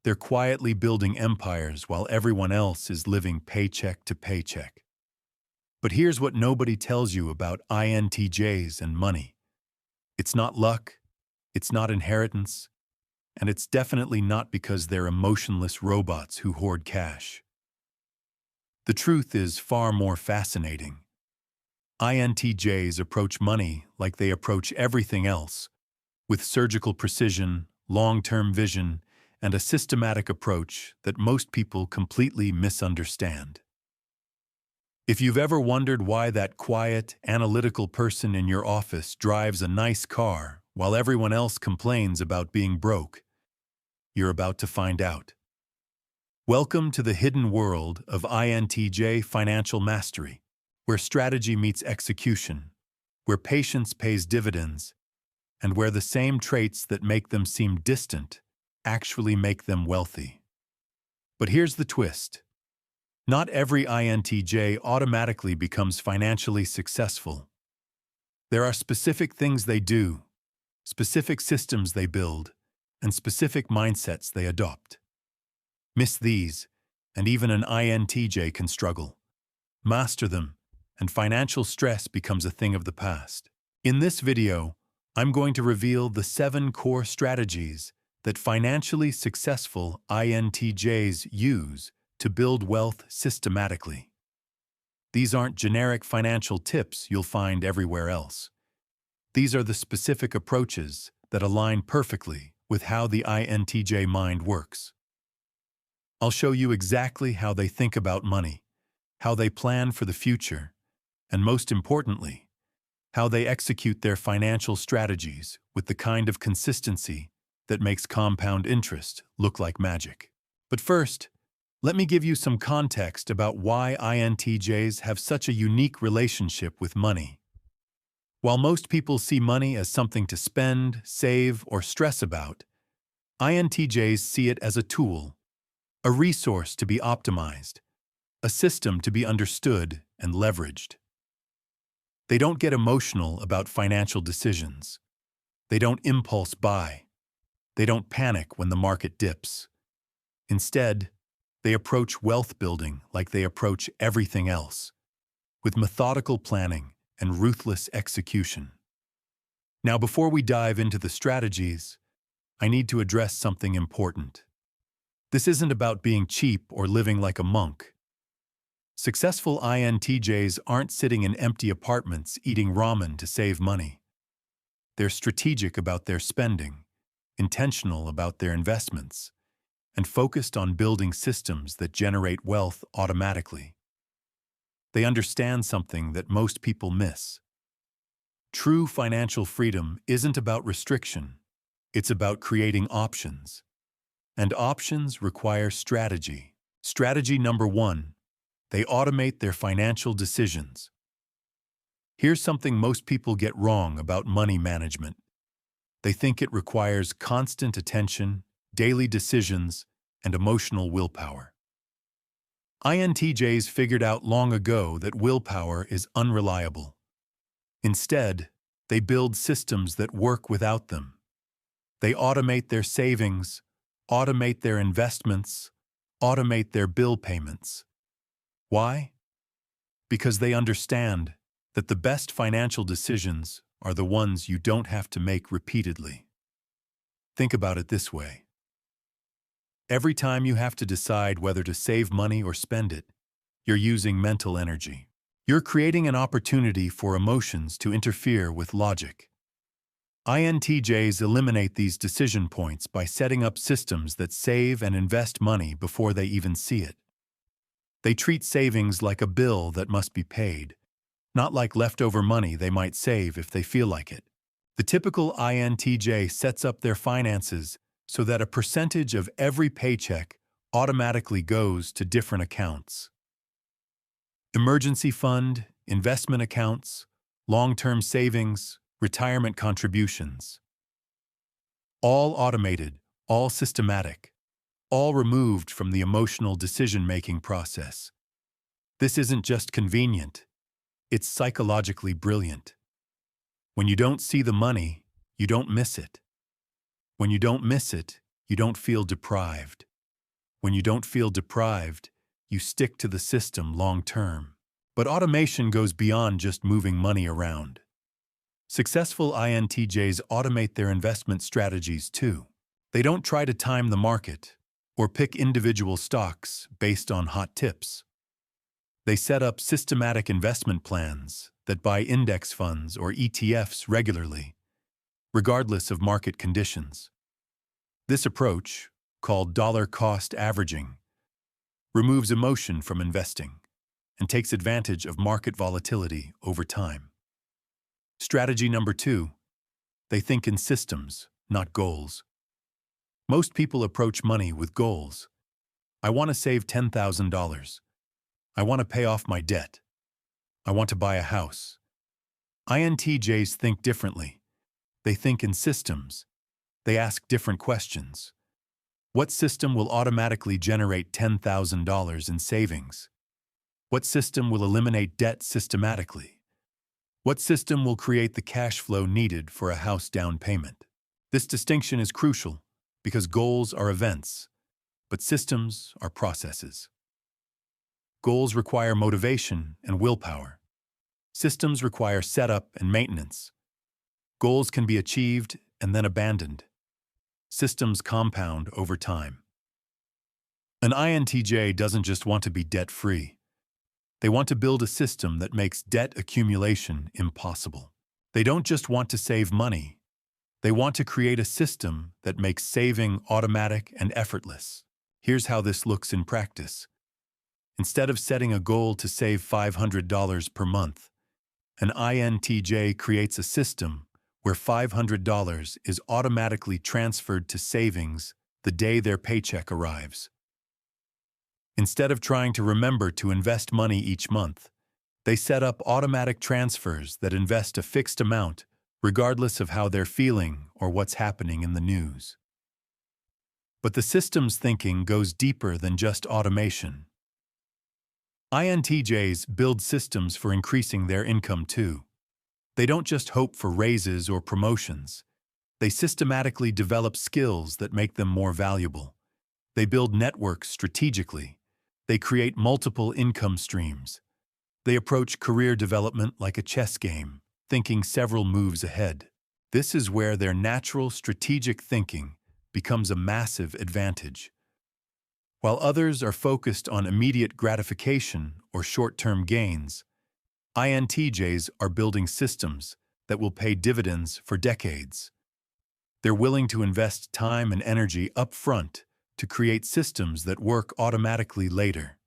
They're quietly building empires while everyone else is living paycheck to paycheck. But here's what nobody tells you about INTJs and money. It's not luck, it's not inheritance, and it's definitely not because they're emotionless robots who hoard cash. The truth is far more fascinating. INTJs approach money like they approach everything else, with surgical precision, long-term vision, and a systematic approach that most people completely misunderstand. If you've ever wondered why that quiet, analytical person in your office drives a nice car while everyone else complains about being broke, you're about to find out. Welcome to the hidden world of INTJ financial mastery, where strategy meets execution, where patience pays dividends, and where the same traits that make them seem distant actually make them wealthy. But here's the twist. Not every INTJ automatically becomes financially successful. There are specific things they do, specific systems they build, and specific mindsets they adopt. Miss these, and even an INTJ can struggle. Master them, and financial stress becomes a thing of the past. In this video, I'm going to reveal the 7 core strategies that financially successful INTJs use to build wealth systematically. These aren't generic financial tips you'll find everywhere else. These are the specific approaches that align perfectly with how the INTJ mind works. I'll show you exactly how they think about money, how they plan for the future, and most importantly, how they execute their financial strategies with the kind of consistency that makes compound interest look like magic. But first, let me give you some context about why INTJs have such a unique relationship with money. While most people see money as something to spend, save, or stress about, INTJs see it as a tool, a resource to be optimized, a system to be understood and leveraged. They don't get emotional about financial decisions. They don't impulse buy. They don't panic when the market dips. Instead, they approach wealth building like they approach everything else, with methodical planning and ruthless execution. Now, before we dive into the strategies, I need to address something important. This isn't about being cheap or living like a monk. Successful INTJs aren't sitting in empty apartments eating ramen to save money. They're strategic about their spending, intentional about their investments, and focused on building systems that generate wealth automatically. They understand something that most people miss. True financial freedom isn't about restriction. It's about creating options. And options require strategy. Strategy number 1, they automate their financial decisions. Here's something most people get wrong about money management. They think it requires constant attention, daily decisions, and emotional willpower. INTJs figured out long ago that willpower is unreliable. Instead, they build systems that work without them. They automate their savings, automate their investments, automate their bill payments. Why? Because they understand that the best financial decisions are the ones you don't have to make repeatedly. Think about it this way. Every time you have to decide whether to save money or spend it, you're using mental energy. You're creating an opportunity for emotions to interfere with logic. INTJs eliminate these decision points by setting up systems that save and invest money before they even see it. They treat savings like a bill that must be paid, not like leftover money they might save if they feel like it. The typical INTJ sets up their finances so that a percentage of every paycheck automatically goes to different accounts. Emergency fund, investment accounts, long-term savings, retirement contributions. All automated, all systematic, all removed from the emotional decision-making process. This isn't just convenient, it's psychologically brilliant. When you don't see the money, you don't miss it. When you don't miss it, you don't feel deprived. When you don't feel deprived, you stick to the system long term. But automation goes beyond just moving money around. Successful INTJs automate their investment strategies too. They don't try to time the market or pick individual stocks based on hot tips. They set up systematic investment plans that buy index funds or ETFs regularly, regardless of market conditions. This approach, called dollar cost averaging, removes emotion from investing and takes advantage of market volatility over time. Strategy number 2, they think in systems, not goals. Most people approach money with goals. I want to save $10,000. I want to pay off my debt. I want to buy a house. INTJs think differently. They think in systems. They ask different questions. What system will automatically generate $10,000 in savings? What system will eliminate debt systematically? What system will create the cash flow needed for a house down payment? This distinction is crucial because goals are events, but systems are processes. Goals require motivation and willpower. Systems require setup and maintenance. Goals can be achieved and then abandoned. Systems compound over time. An INTJ doesn't just want to be debt-free. They want to build a system that makes debt accumulation impossible. They don't just want to save money. They want to create a system that makes saving automatic and effortless. Here's how this looks in practice. Instead of setting a goal to save $500 per month, an INTJ creates a system where $500 is automatically transferred to savings the day their paycheck arrives. Instead of trying to remember to invest money each month, they set up automatic transfers that invest a fixed amount regardless of how they're feeling or what's happening in the news. But the system's thinking goes deeper than just automation. INTJs build systems for increasing their income too. They don't just hope for raises or promotions. They systematically develop skills that make them more valuable. They build networks strategically. They create multiple income streams. They approach career development like a chess game, thinking several moves ahead. This is where their natural strategic thinking becomes a massive advantage. While others are focused on immediate gratification or short-term gains, INTJs are building systems that will pay dividends for decades. They're willing to invest time and energy up front to create systems that work automatically later.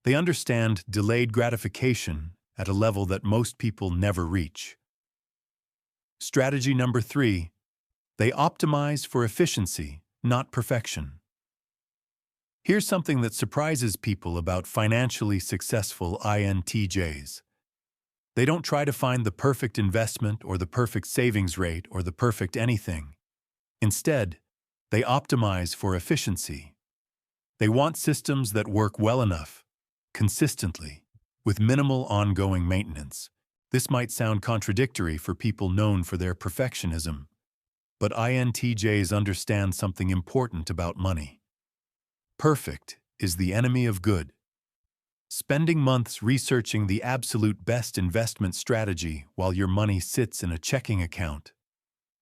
They understand delayed gratification at a level that most people never reach. Strategy number 3, they optimize for efficiency, not perfection. Here's something that surprises people about financially successful INTJs. They don't try to find the perfect investment or the perfect savings rate or the perfect anything. Instead, they optimize for efficiency. They want systems that work well enough, consistently, with minimal ongoing maintenance. This might sound contradictory for people known for their perfectionism, but INTJs understand something important about money. Perfect is the enemy of good. Spending months researching the absolute best investment strategy while your money sits in a checking account.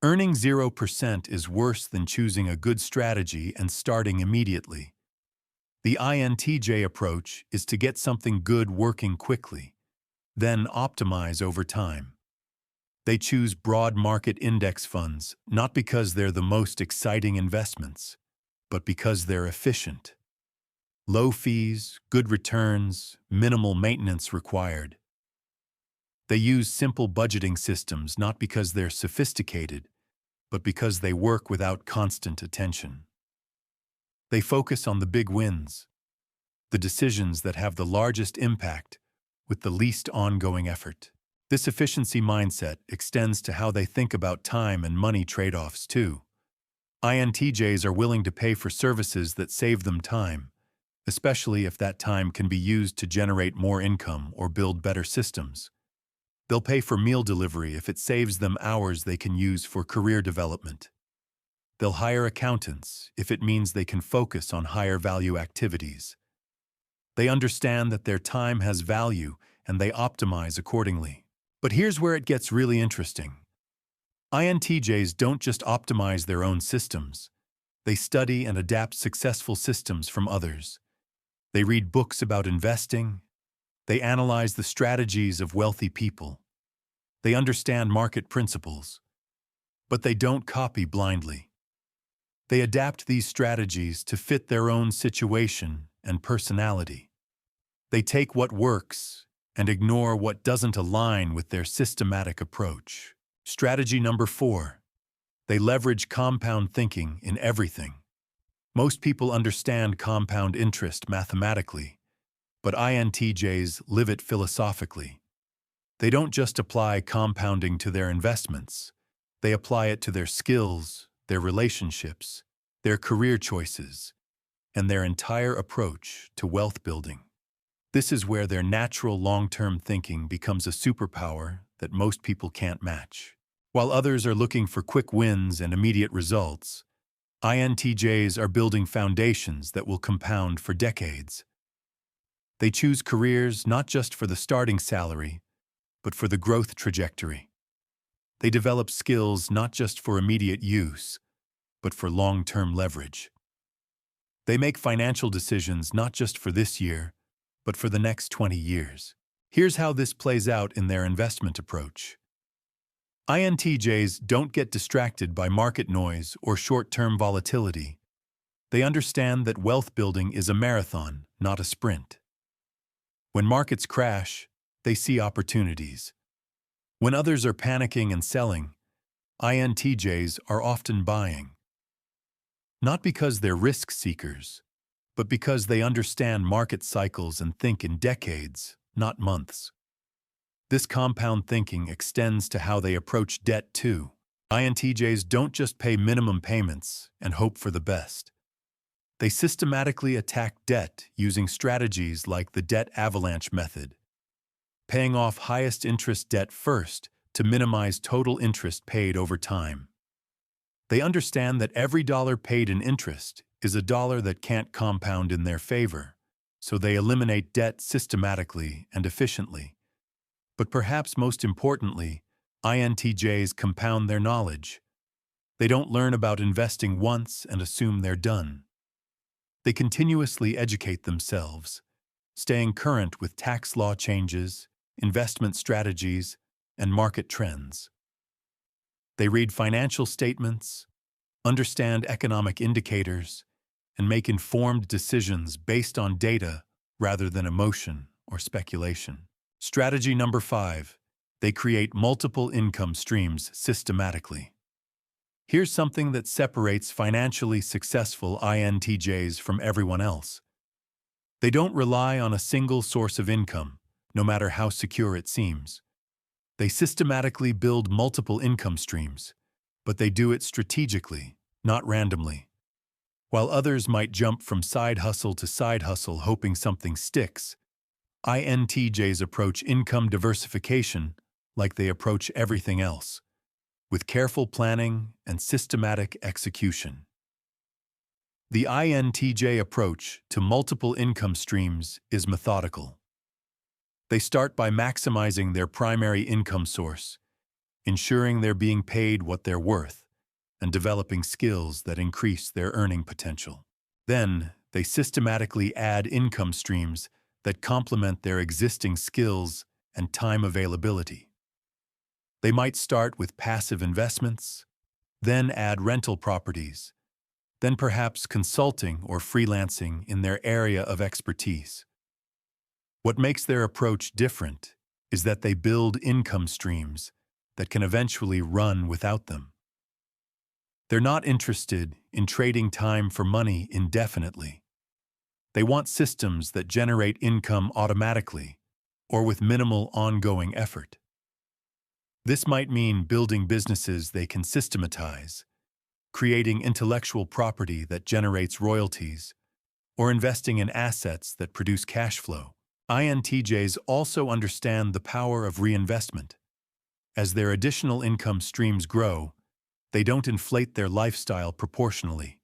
Earning 0% is worse than choosing a good strategy and starting immediately. The INTJ approach is to get something good working quickly, then optimize over time. They choose broad market index funds not because they're the most exciting investments, but because they're efficient. Low fees, good returns, minimal maintenance required. They use simple budgeting systems not because they're sophisticated, but because they work without constant attention. They focus on the big wins, the decisions that have the largest impact with the least ongoing effort. This efficiency mindset extends to how they think about time and money trade-offs too. INTJs are willing to pay for services that save them time, especially if that time can be used to generate more income or build better systems. They'll pay for meal delivery if it saves them hours they can use for career development. They'll hire accountants if it means they can focus on higher value activities. They understand that their time has value and they optimize accordingly. But here's where it gets really interesting. INTJs don't just optimize their own systems. They study and adapt successful systems from others. They read books about investing. They analyze the strategies of wealthy people. They understand market principles. But they don't copy blindly. They adapt these strategies to fit their own situation and personality. They take what works and ignore what doesn't align with their systematic approach. Strategy number 4. They leverage compound thinking in everything. Most people understand compound interest mathematically, but INTJs live it philosophically. They don't just apply compounding to their investments. They apply it to their skills, their relationships, their career choices, and their entire approach to wealth building. This is where their natural long-term thinking becomes a superpower that most people can't match. While others are looking for quick wins and immediate results, INTJs are building foundations that will compound for decades. They choose careers not just for the starting salary, but for the growth trajectory. They develop skills not just for immediate use, but for long-term leverage. They make financial decisions not just for this year, but for the next 20 years. Here's how this plays out in their investment approach. INTJs don't get distracted by market noise or short-term volatility. They understand that wealth building is a marathon, not a sprint. When markets crash, they see opportunities. When others are panicking and selling, INTJs are often buying. Not because they're risk seekers, but because they understand market cycles and think in decades, not months. This compound thinking extends to how they approach debt too. INTJs don't just pay minimum payments and hope for the best. They systematically attack debt using strategies like the debt avalanche method, paying off highest interest debt first to minimize total interest paid over time. They understand that every dollar paid in interest is a dollar that can't compound in their favor, so they eliminate debt systematically and efficiently. But perhaps most importantly, INTJs compound their knowledge. They don't learn about investing once and assume they're done. They continuously educate themselves, staying current with tax law changes, investment strategies, and market trends. They read financial statements, understand economic indicators, and make informed decisions based on data rather than emotion or speculation. Strategy number 5. They create multiple income streams systematically. Here's something that separates financially successful INTJs from everyone else. They don't rely on a single source of income, no matter how secure it seems. They systematically build multiple income streams, but they do it strategically, not randomly. While others might jump from side hustle to side hustle hoping something sticks, INTJs approach income diversification like they approach everything else, with careful planning and systematic execution. The INTJ approach to multiple income streams is methodical. They start by maximizing their primary income source, ensuring they're being paid what they're worth, and developing skills that increase their earning potential. Then, they systematically add income streams that complement their existing skills and time availability. They might start with passive investments, then add rental properties, then perhaps consulting or freelancing in their area of expertise. What makes their approach different is that they build income streams that can eventually run without them. They're not interested in trading time for money indefinitely. They want systems that generate income automatically or with minimal ongoing effort. This might mean building businesses they can systematize, creating intellectual property that generates royalties, or investing in assets that produce cash flow. INTJs also understand the power of reinvestment. As their additional income streams grow, They don't inflate their lifestyle proportionally.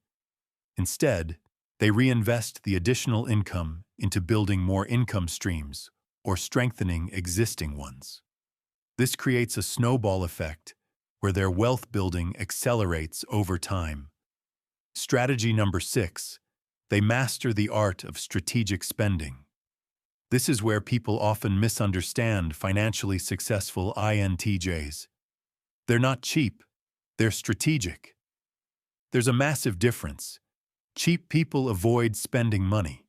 Instead, they reinvest the additional income into building more income streams or strengthening existing ones. This creates a snowball effect where their wealth building accelerates over time. Strategy number 6. They master the art of strategic spending. This is where people often misunderstand financially successful INTJs. They're not cheap, they're strategic. There's a massive difference. Cheap people avoid spending money.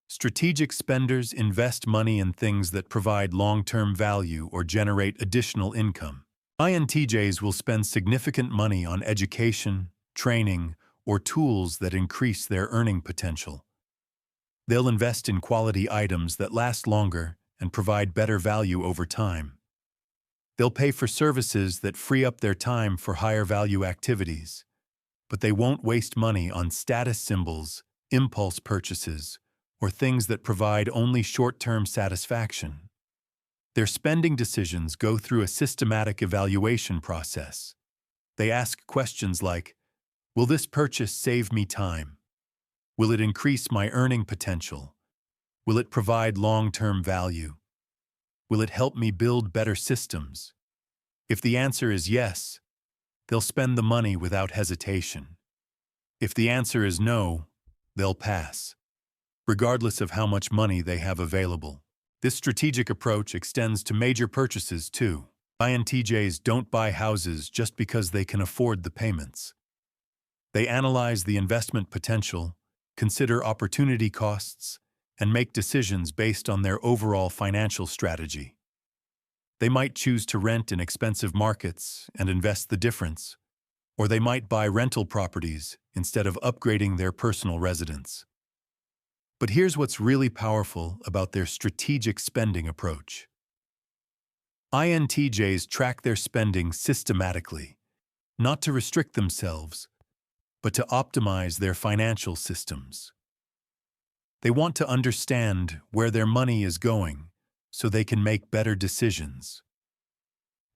Strategic spenders invest money in things that provide long-term value or generate additional income. INTJs will spend significant money on education, training, or tools that increase their earning potential. They'll invest in quality items that last longer and provide better value over time. They'll pay for services that free up their time for higher value activities, but they won't waste money on status symbols, impulse purchases, or things that provide only short-term satisfaction. Their spending decisions go through a systematic evaluation process. They ask questions like, will this purchase save me time? Will it increase my earning potential? Will it provide long-term value? Will it help me build better systems? If the answer is yes, they'll spend the money without hesitation. If the answer is no, they'll pass, regardless of how much money they have available. This strategic approach extends to major purchases too. INTJs don't buy houses just because they can afford the payments. They analyze the investment potential, consider opportunity costs, and make decisions based on their overall financial strategy. They might choose to rent in expensive markets and invest the difference, or they might buy rental properties instead of upgrading their personal residence. But here's what's really powerful about their strategic spending approach. INTJs track their spending systematically, not to restrict themselves, but to optimize their financial systems. They want to understand where their money is going so they can make better decisions.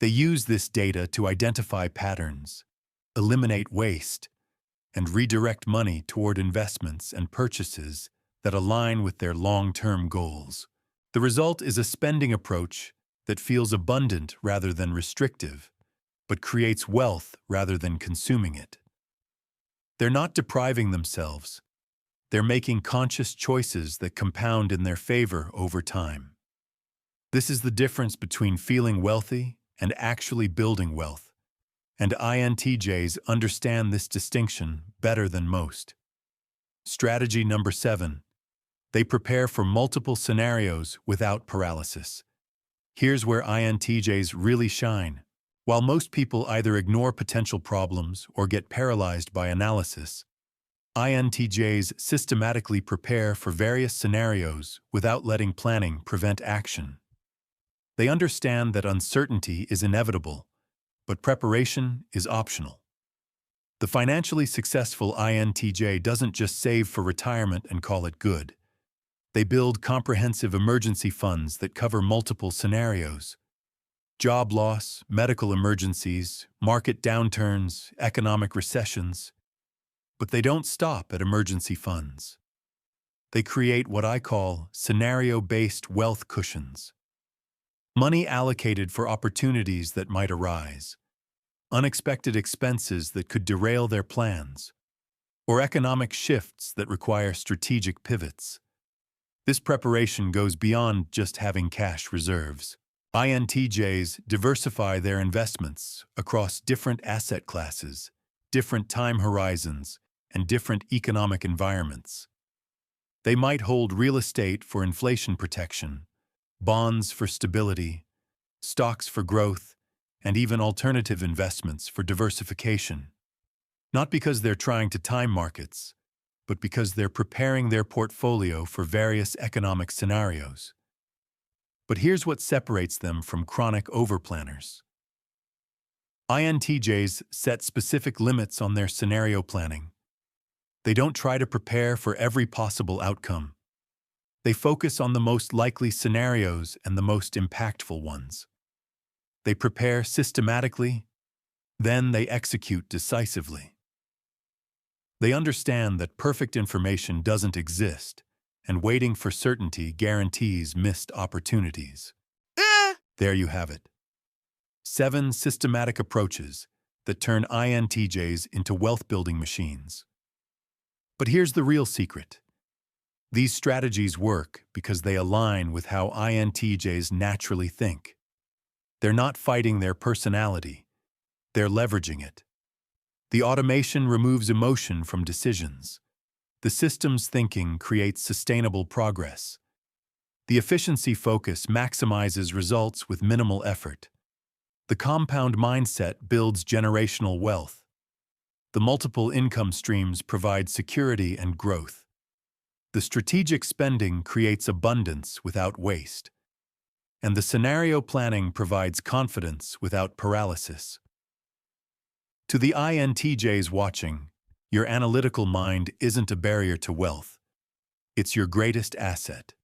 They use this data to identify patterns, eliminate waste, and redirect money toward investments and purchases that align with their long-term goals. The result is a spending approach that feels abundant rather than restrictive, but creates wealth rather than consuming it. They're not depriving themselves. They're making conscious choices that compound in their favor over time. This is the difference between feeling wealthy and actually building wealth, and INTJs understand this distinction better than most. Strategy number 7. They prepare for multiple scenarios without paralysis. Here's where INTJs really shine. While most people either ignore potential problems or get paralyzed by analysis, INTJs systematically prepare for various scenarios without letting planning prevent action. They understand that uncertainty is inevitable, but preparation is optional. The financially successful INTJ doesn't just save for retirement and call it good. They build comprehensive emergency funds that cover multiple scenarios: job loss, medical emergencies, market downturns, economic recessions. But they don't stop at emergency funds. They create what I call scenario-based wealth cushions. Money allocated for opportunities that might arise, unexpected expenses that could derail their plans, or economic shifts that require strategic pivots. This preparation goes beyond just having cash reserves. INTJs diversify their investments across different asset classes, different time horizons, and different economic environments. They might hold real estate for inflation protection, bonds for stability, stocks for growth, and even alternative investments for diversification. Not because they're trying to time markets, but because they're preparing their portfolio for various economic scenarios. But here's what separates them from chronic overplanners. INTJs set specific limits on their scenario planning. They don't try to prepare for every possible outcome. They focus on the most likely scenarios and the most impactful ones. They prepare systematically, Then they execute decisively. They understand that perfect information doesn't exist, and waiting for certainty guarantees missed opportunities. There you have it. 7 systematic approaches that turn INTJs into wealth-building machines. But here's the real secret. These strategies work because they align with how INTJs naturally think. They're not fighting their personality, they're leveraging it. The automation removes emotion from decisions. The system's thinking creates sustainable progress. The efficiency focus maximizes results with minimal effort. The compound mindset builds generational wealth. The multiple income streams provide security and growth. The strategic spending creates abundance without waste. And the scenario planning provides confidence without paralysis. To the INTJs watching, your analytical mind isn't a barrier to wealth. It's your greatest asset.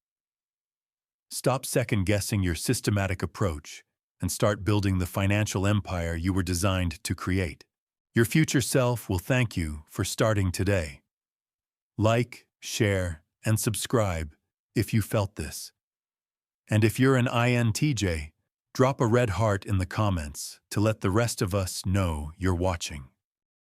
Stop second-guessing your systematic approach and start building the financial empire you were designed to create. Your future self will thank you for starting today. Like, share, and subscribe if you felt this. And if you're an INTJ, drop a red heart in the comments to let the rest of us know you're watching.